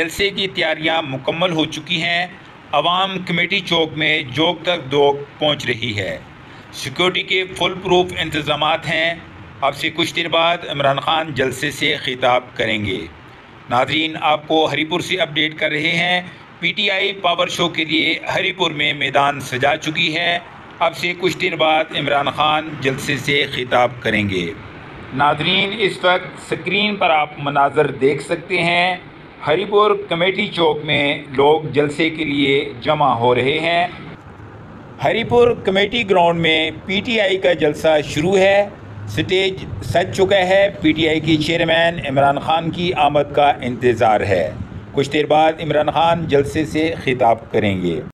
जलसे की तैयारियां मुकम्मल हो चुकी हैं। अवाम कमेटी चौक में जोक तक दोक पहुंच रही है। सिक्योरिटी के फुल प्रूफ इंतज़ामात हैं। अब से कुछ देर बाद इमरान खान जलसे से खिताब करेंगे। नाज़रीन, आपको हरीपुर से अपडेट कर रहे हैं। पीटीआई पावर शो के लिए हरीपुर में मैदान सजा चुकी है। अब से कुछ देर बाद इमरान खान जलसे से खिताब करेंगे। नाज़रीन, इस वक्त स्क्रीन पर आप मनाज़र देख सकते हैं। हरीपुर कमेटी चौक में लोग जलसे के लिए जमा हो रहे हैं। हरीपुर कमेटी ग्राउंड में पीटीआई का जलसा शुरू है। स्टेज सज चुका है। पीटीआई की चेयरमैन इमरान खान की आमद का इंतज़ार है। कुछ देर बाद इमरान खान जलसे से खिताब करेंगे।